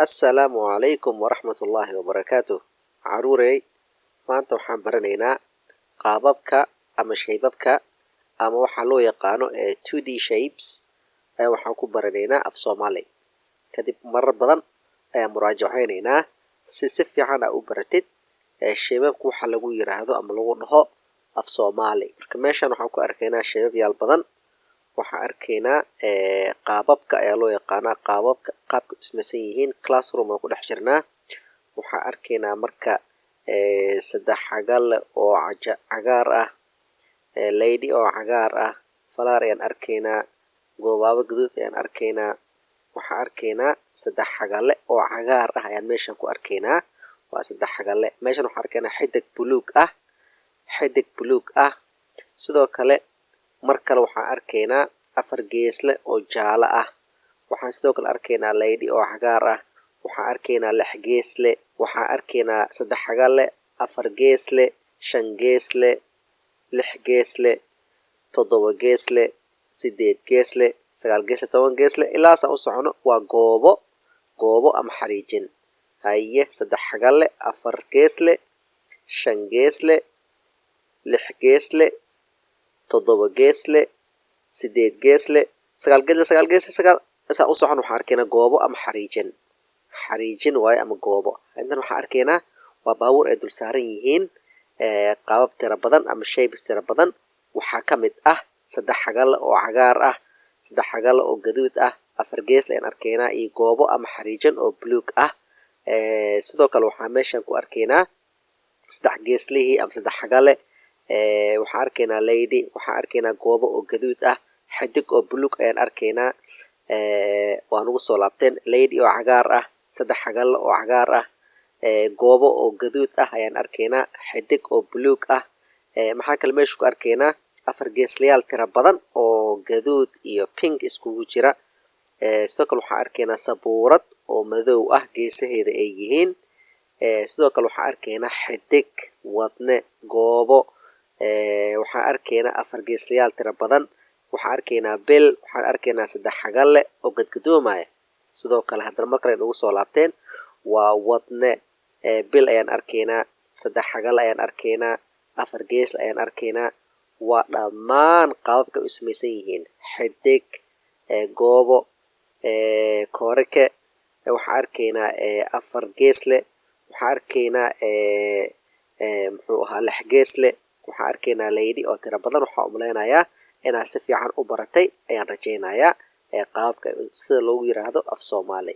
Assalaamu calaykum waraxmatullaahi wabarakaatuh. Caruurey, maanta waxaan baranaynaa qaababka ama shaybabka ama waxa loo yaqaano 2D shapes ayaa waxaan ku baranaynaa af Soomaali. Kadib marar badan ayaan muraajaceynaynaa si fiican aad u baratid shaybabka waxa lagu yiraahdo ama lagu dhaho af Soomaali. Marka meeshan waxaan ku arkaynaa shaybab yaal badan. Waxaan arkaynaa qaababka ayaa loo yaqaanaa qaabka ismaysan yihiin classroom aan ku dhex jirnaa. Waxaan arkaynaa marka saddex xagal oo cagaar ah, lady oo cagaar ah, falaar ayaan arkaynaa, goobaabo gaduud ayaan arkaynaa. Waxaan arkaynaa saddex xagale oo cagaar ah ayaan meeshan ku arkaynaa. Waa saddex xagale. Meeshan waxaan arkaynaa xidig buluug ah. Sidoo kale mar kale waxaan arkaynaa afar geesle oo jaalo ah. Waxaan sidoo kale arkaynaa lady oo cagaar ah. Waxaan arkaynaa lix geesle. Waxaan arkaynaa saddex xagale, afar geesle, shan geesle, lix geesle, toddoba geesle, sideed geesle, sagaal geesle, toban geesle ilaa saan u socono waa goobo ama xariijin. Haye saddex xagale, afar geesle, shan geesle, lix geesle, toddoba geesle, sideed geesle, sagaal geesle, saan u socono waxaan arkaynaa goobo ama xariijin waaye ama goobo. Intan waxaan arkaynaa waa baabuur ay dul saaran yihiin qaabab tira badan ama shapes tira badan. Waxaa ka mid ah saddex xagale oo cagaar ah, saddex xagale oo gaduud ah, afar gees ayaan arkaynaa iyo goobo ama xariijin oo buluug ah. Sidoo kale waxaan meeshan ku arkaynaa saddex geeslihii ama saddex xagale. Waxaan arkaynaa lady, waxaan arkaynaa goobo oo gaduud ah, xidig oo buluug ayaan arkaynaa. Waa nagu soo laabteen lady oo cagaar ah, saddex xagale oo cagaar ah, goobo oo gaduud ah ayaan arkaynaa, xidig oo buluug ah. Maxaa kale meesha ku arkaynaa afar geeslayaal tira badan oo gaduud iyo pink iskugu jira. Sidoo kale waxaan arkaynaa sabuurad oo madow ah geesaheeda ay yihiin. Sidoo kale waxaan arkaynaa xidig, wadne, goobo. Waxaan arkaynaa afar geeslayaal tira badan. Waxaan arkaynaa bil, waxaan arkaynaa saddex xagale oo gadgadoomaya. Sidoo kale haddana mar kale nagu soo laabteen waa wadne, bil ayaan arkaynaa, saddex xagale ayaan arkaynaa, afar gees ayaan arkaynaa. Waa dhammaan qaababka u samaysan yihiin xidig, goobo, kooreke. Waxaan arkaynaa afar geesle. Waxaan arkaynaa muxuu ahaa lix geesle. Waxaan arkaynaa lady oo tira badan. Waxaan u malaynayaa inaad si fiican u baratay ayaan rajaynayaa qaababka sida loogu yiraahdo af Soomaali.